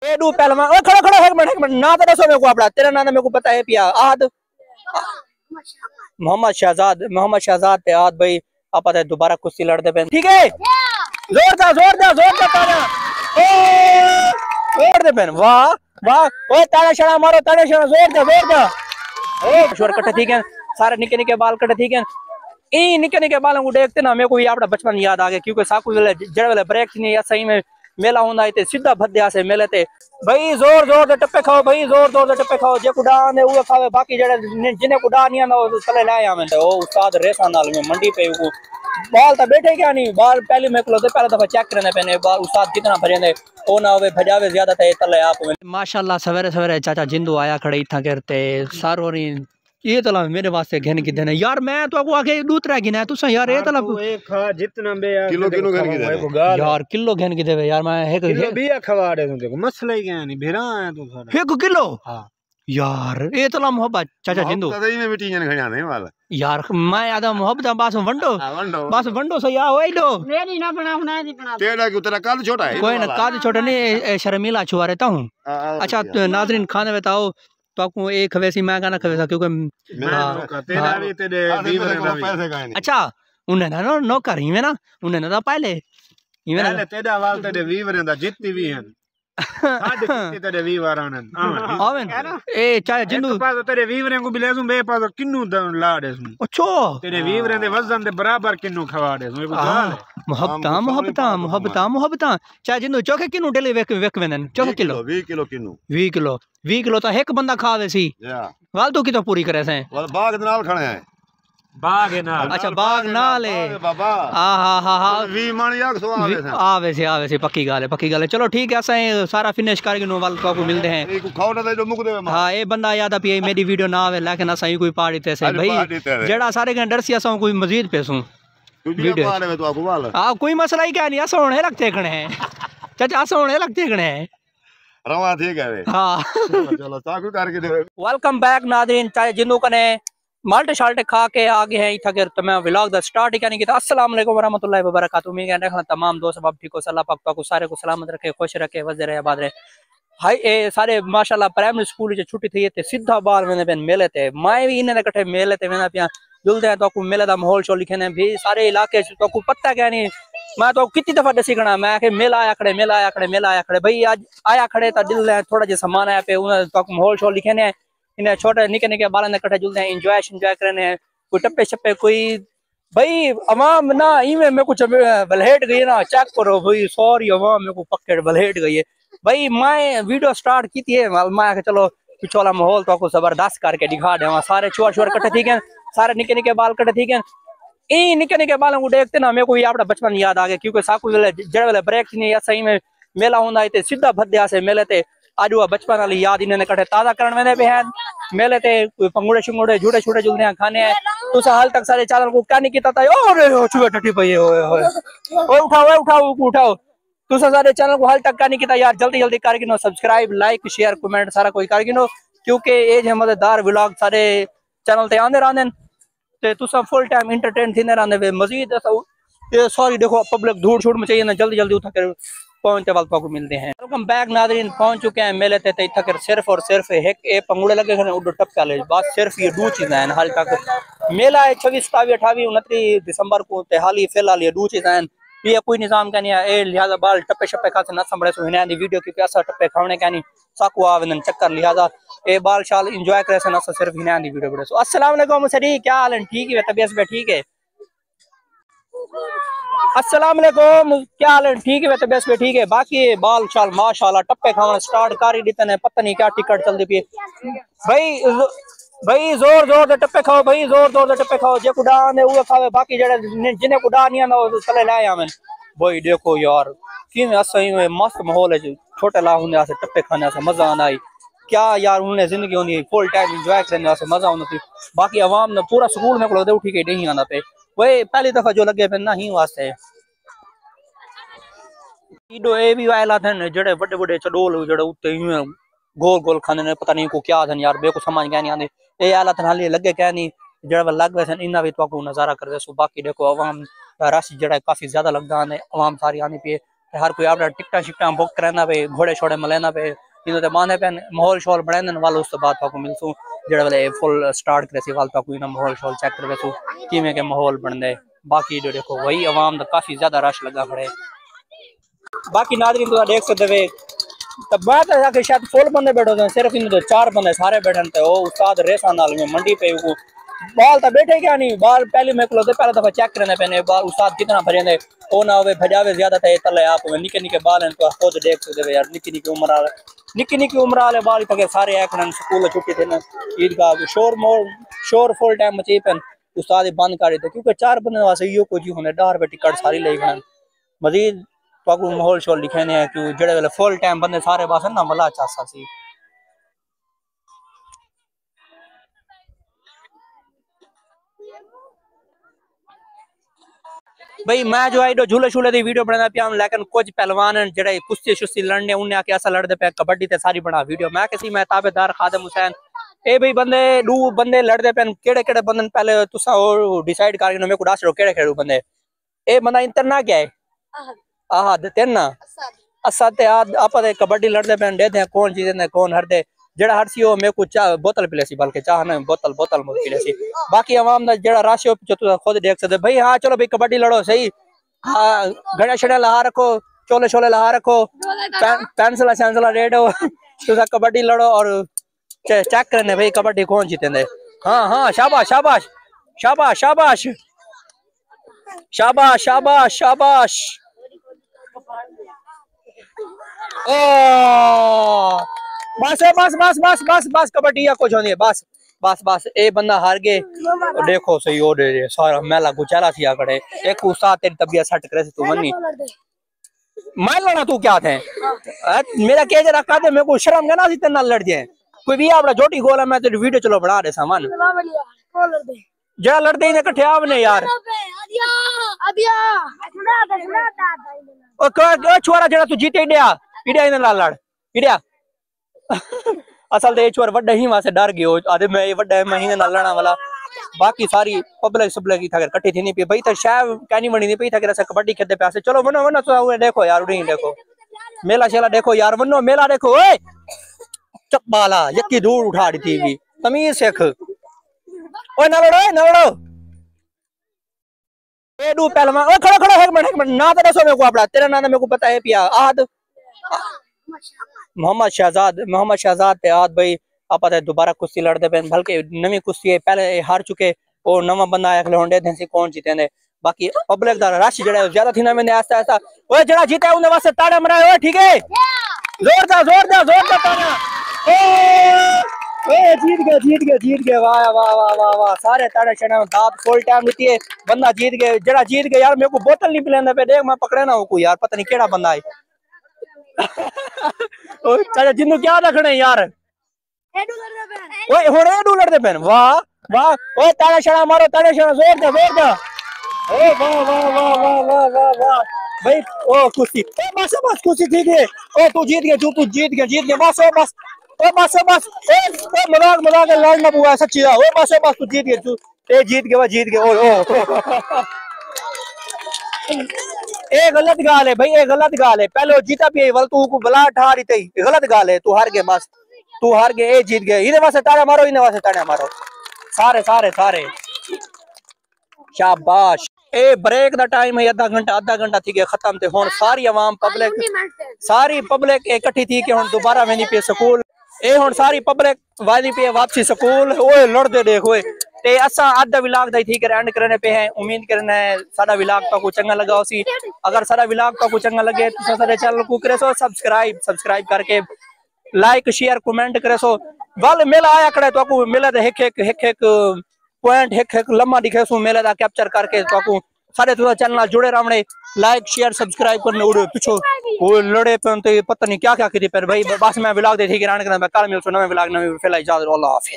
ए do पहलवान ओए खड़ा खड़ा एक मिनट ना तो दसो मेरे को अपना तेरा नाम मेरे को पता है पिया आद मोहम्मद शहजाद पे आद भाई आप पता है दोबारा कुश्ती लड़ते पे ठीक है जोर दा ताना ओ जोर दे पेन वाह वाह ओए ताना शड़ा मारो ताना शड़ा जोर दा ओ शोर कटे ठीक है सारे निके निके बाल कटे ठीक है ई निके निके बालों को देखते ना मेरे को ये अपना बचपन याद आ गया क्योंकि साकू वेले जड़ वेले ब्रेक नहीं सही में मेला होंदा इते सीधा भद्या से मेले ते भाई जोर दे टप्पे खाओ भाई जोर दे टप्पे खाओ जे कुडा ने वो खावे बाकी जेड़े जिने कुडा नहीं आंदा वो चले लाए आवे तो ओ उस्ताद रेसा नाल में मंडी पे को बाल तो बैठे क्या नहीं बाल पहले में को पहले दफा चेक करने पेने बाल उस्ताद कितना भरेंदे ओ ना होवे भजावे ज्यादा थे तले आप माशाल्लाह सवेरे सवेरे चाचा जिंदू आया खड़े इथा करते सारो नी ये तला मेरे वास्ते घेन की देने यार मैं तो को आके दूसरा गिना तुसा यार ये तला एक खा जितना बे किलो घेन की देने यार किलो घेन की देवे यार मैं एक किलो बिया खवाड़े तू देखो मसला ही क्या नहीं भेरा है तू सारा 1 किलो हां यार ये तला मोहब्बत चाचा जिंदू तदई में बेटी जन खणा नहीं वाला यार मैं आदा मोहब्बत बस वंडो सो या ओए दो मेरी ना बना दी बना तेरा की तेरा काद छोटा है कोई ना काद छोटा नहीं शर्मिला छुआ रहता हूं अच्छा नाज़रीन खाने बताओ तो आपको एक वैसी मैं गाना खवेसा क्योंकि तेरा भी तेरे पैसे का नहीं अच्छा उन्हें ना नौकर ही में ना उन्हें ना पहले ही में ना तेरा वाल तेरे वीवर दा जितनी भी हैं साडे कितने तेरे वीवर आनन आवन ए चाहे जिंदू पास तेरे वीवर को भी ले दूं बे पास किन्नू लाड़े सु अच्छा तेरे वीवर दे वजन दे बराबर किन्नू खवाड़े सु मोहब्बत चाहे जिंदू चोखे किन्नू डेली वेक वेनन चोखे किलो 20 किलो तो एक बंदा खावे सी वाल तो की तो पूरी करे से बाग नाल खणे है बाग नाल अच्छा बाग नाल है बाबा हा 20 मन याक सो आवे से पक्की गाल है चलो ठीक है असा सारा फिनिश करके नो वाल को मिलते हैं एक खाओ ना दे मुक दे हां ए बंदा याद आ मेरी वीडियो ना आवे लेकिन असा ही कोई पार्टी ते से भाई जेड़ा सारे के डर सी असा कोई मजीद पैसों वीडियो पाड़े में तो आपको वाल हां कोई मसला ही क्या नहीं असा होने लगते खणे हैं चाचा असा होने लगते खणे हैं रवा ठीक है हां चलो चाकू करके दे वेलकम बैक नाज़रीन चाहे जिंदू कने माल्टे शाल्टे खा के आगे हैं इथा के तो मैं व्लॉग दा स्टार्ट ही नहीं किया अस्सलाम वालेकुम वरहमतुल्लाहि वबरकातुहू उम्मीद है तमाम दोस्त सब ठीक हो अल्लाह पाक को सारे को सलामत रखे खुश रखे वजह रहे आबाद रहे हाय ए सारे माशाल्लाह प्राइमरी स्कूल जो छुट्टी थी ते सीधा बाल मैंने पेन मेले ते मैं भी इन्हें कट्ठे मेले ते मैंने पिया जुलदे हैं तो को मेले दा माहौल शो लिखे ने भी सारे इलाके तो को पता क्या नहीं मैं तो कितनी दफा दसी गना मैं के मेला आया खड़े भाई आज आया खड़े तो दिल थोड़ा जे सामान आया पे उन्हें तो माहौल शो लिखे ने इन्हें छोटे निके निके बाल ने कट्ठे जुलदे हैं एंजॉय करने कोई टप्पे छप्पे कोई भाई अवाम ना इमे में कुछ बलहेट गई ना चेक करो भाई सॉरी अवाम में को पक्के बलहेट गई है भाई मैं वीडियो स्टार्ट की थी मैं चलो पिछोला माहौल तो आपको जबरदस्त करके दिखा दे सारे छोर कट्ठे ठीक है सारे निके निके बाल कट्ठे ठीक है ई निके निके बालों को देखते ना मेरे को ये अपना बचपन याद आ गया क्योंकि साकू वेले जड़ वेले ब्रेक नहीं सही में मेला होंदा इते सीधा भद्या से मेले ते आज वो बचपन वाली याद इन्हें कट्ठे ताजा करने में भी है मेले ते कोई पंगुड़े शिंगुड़े झूठे छूटे जुलते हैं खाने हैं तो हाल तक सारे चैनल को क्या नहीं किया था और छुए टटी पे उठाओ तो सारे चैनल को हाल तक क्या नहीं किया यार जल्दी कर गिनो सब्सक्राइब लाइक शेयर कमेंट सारा कोई कर गिनो क्योंकि एज है मजेदार व्लॉग सारे चैनल ते आंदे रहंदे ते तुसा फुल टाइम एंटरटेन थींदे रहंदे मजीद सॉरी देखो पब्लिक धूड़ छूड़ में चाहिए ना जल्दी उठा कर पहुंचते वक्त को मिलते हैं वेलकम बैक नाज़रीन पहुंच चुके हैं मेले ते इतना कर सिर्फ और सिर्फ एक ए पंगुड़े लगे खने उड़ टपका ले बस सिर्फ ये दो चीजें हैं हाल तक मेला है 26 27 28 29 दिसंबर को ते हाली फिलहाल ये दो चीजें हैं ये कोई निजाम का नहीं है ए लिहाजा बाल टप्पे शप्पे खाते ना संभले सो हिने दी वीडियो की पैसा टप्पे खाने का नहीं साकू आवेदन चक्कर लिहाजा ए बाल शाल एंजॉय करे से ना सिर्फ हिने दी वीडियो बड़े सो अस्सलाम वालेकुम सरी क्या हाल है ठीक है तबीयत पे ठीक है अस्सलाम वालेकुम क्या हाल है ठीक है तबीयत पे ठीक है बाकी बाल शाल माशाल्लाह टप्पे खाना स्टार्ट कर ही देते ने पता नहीं क्या टिकट चलती पी भाई जोर दे टप्पे खाओ भाई जोर दे टप्पे खाओ जे कुडा ने वो खावे बाकी जेड़े जिने कुडा नहीं आंदा वो चले लाए आवन भाई देखो यार कि सही में मस्त माहौल है छोटे ला होने से टप्पे खाने से मजा आना आई क्या यार उन्हें जिंदगी होनी फुल टाइम एंजॉय करने से मजा आना थी बाकी आवाम ने पूरा स्कूल में को उठी के नहीं आना पे वही पहली दफा जो लगे पे ना ही वास्ते ईडो ए भी वाला थे जड़े बड़े चडोल जड़े उत्ते गोल खाने ने पता नहीं को क्या थे यार बेको समझ गया नहीं आंदे ए आला थे हाली लगे क्या नहीं जड़ा लग वैसे इना भी तो नजारा कर सो बाकी देखो अवाम रश जड़ा काफी ज्यादा लगदा है अवाम सारी आनी पे हर कोई अपना टिकटा शिकटा बुक करांदा पे घोड़े छोड़े मलेंदा पे इनो ते माने पे माहौल शोल बनांदन वाल उस तो बाद पाको मिलसू जेड़ा वाले फुल स्टार्ट करे सी वाल पाको इना माहौल शोल चेक करवे सू किवें के माहौल बनदे बाकी जो देखो वही आवाम दा काफी ज्यादा रश लगा खड़े बाकी नाज़रीन तो देख सकते वे तब मैं तो जाके शायद फुल बंदे बैठे थे सिर्फ इन 4 बंदे सारे बैठे थे वो उस्ताद रेसा नाल में मंडी पे को बाल तो बैठे क्या नहीं बाल पहले मैं को पहले दफा चेक करने पैने बाल उस्ताद कितना भरे ने ओ ना होवे भजावे ज्यादा थे तले आप निके निके बाल हैं तो खुद देख सकते वे यार निकी निकी उम्र वाले बाल पके सारे एकन स्कूल छुट्टी थे ना ईदगाह शोर फुल टाइम मची पेन उस्ताद बंद कर देते क्योंकि 4 बंदे वास्ते यो कुछ होने डर पे टिकट सारी ले गए मजीद पाको माहौल शोल लिखे ने कि जेड़े वाले फुल टाइम बंदे सारे पास ना मला चासा सी भाई मैं जो है झूले शूले दी वीडियो बनाना पिया लेकिन कुछ पहलवान जेड़े कुश्ती शुश्ती लड़ने उन्हें आके ऐसा लड़ते पे कबड्डी ते सारी बना वीडियो मैं किसी मैं ताबेदार खादिम हुसैन ए भाई बंदे दो बंदे लड़ते पे केड़े केड़े बंदे पहले तुसा डिसाइड करके मेरे को दस दो केड़े केड़े बंदे ए बंदा इंतना क्या है आहद तेना असद ते आप कबड्डी लड़ते पे देते कौन जीते कौन हरदे जेड़ा हर सी मेरे को चाह बोतल पिले सी बल्कि चाह ना बोतल मुझ पिले सी बाकी आवाम दा जेड़ा राशि हो जो तुम खुद देख सकते भाई हाँ चलो भाई कबड्डी लड़ो सही हाँ घड़ा छड़ा लहा रखो चोले शोले लहा रखो पेंसिला सैंसिला रेड हो तुम कबड्डी लड़ो और चेक करने भाई कबड्डी कौन जीते हाँ हाँ शाबाश शाबाश शाबाश शाबाश शाबाश शाबाश शाबाश ओ बस बस बस बस बस बस कबड्डी या कुछ होनी बस बस बस ए बंदा हार गए देखो सही हो रे सारा मेला गुचाला सिया खड़े एक उस्ताद तेरी तबीयत सेट करे तू मन्नी मैं लड़ा तू क्या थे मेरा के जरा का दे मेरे को शर्म करना सी तेरे नाल लड़ जाए कोई भी आपड़ा जोटी गोल है मैं तेरी वीडियो चलो बना दे सामान जरा लड़ते ही इकट्ठे आवने यार ओ छोरा जरा तू जीते इडिया इडिया इन नाल लड़ इडिया असल ते छोर वड्डा ही वासे डर गयो आदे मैं वड्डा महीने नाल लड़ना वाला बाकी सारी पब्लिक सबले की थागर इकट्ठी थी नहीं पई भाई तो शायद कहनी बनी नहीं पई थागर ऐसे कबड्डी खेलते पैसे चलो वनो वनो तो देखो यार उड़ी देखो मेला शेला देखो यार वनो मेला देखो ओए चप्पाला यक्की दूर उठा दी थी तमीज सीख ओए ना लड़ो ए दू पहलवान ओ खड़ो एक मिनट ना तो दसो मेरे को अपना तेरा नाम मेरे को पता है पिया आद मोहम्मद शहजाद पे आद भाई आप दोबारा कुश्ती लड़ते पे बल्कि नवी कुश्ती है पहले हार चुके और नवा बंदा आया खिलौंडे थे सी कौन जीते ने बाकी पब्लिक दा रश जड़ा ज्यादा थी ना मैंने आस्ता आस्ता ओए जड़ा जीता है उन वास्ते ताड़ा मराए ओए ठीक है जोर दा ताड़ा ओए जीत गए वाह वाह वाह वाह वाह सारे ताड़े छड़ा दात फुल टाइम देती है बंदा जीत गए जड़ा जीत गए यार मेरे को बोतल नहीं पिलांदा पे देख मैं पकड़े ना को यार पता नहीं केड़ा बंदा है चाचा जिन्नू क्या रखने यार ओए हुणे एडू लड़दे पेन वाह वाह ओए ताड़ा छड़ा मारो ताड़े छड़ा जोर दे ओ वाह वाह वाह वाह वाह वाह वाह भाई ओ कुश्ती ओ बस कुश्ती ठीक है ओ तू जीत गया बस ओ बस ए मजाक लड़ना बुआ सच्ची है ओ बस तू जीत गया ओ ए गलत गाल है भाई ए गलत गाल है पहले जीता भी वल तू को बला ठा रही थी गलत गाल है तू हार गए बस तू हार गए ए जीत गए इने वास्ते ताड़ा मारो सारे शाबाश ए ब्रेक दा टाइम है आधा घंटा थी गया खत्म ते हुन सारी आवाम पब्लिक इकट्ठी थी कि हुन दोबारा वेंदी पे स्कूल ए हुन सारी पब्लिक वादी पे वापसी स्कूल ओए लड़दे देख ओए ते असा आधा विलाग दा थी कर एंड करने पे है उम्मीद करना है साडा विलाग तो को चंगा लगा होसी अगर साडा विलाग तो को चंगा लगे तो साडे चैनल को करे सो सब्सक्राइब करके लाइक शेयर कमेंट करे सो वल मेला आया करे तो को मेला दे एक पॉइंट एक लम्मा दिखे सो मेले दा कैप्चर करके तो को सारे तो चैनल जुड़े रहने लाइक शेयर सब्सक्राइब करने उड़े पिछो वो लड़े पे तो पता नहीं क्या की पर भाई बस मैं विलाग दे थी कि कल मिलसो नवे विलाग नवे फैला इजाजत अल्लाह हाफिज़।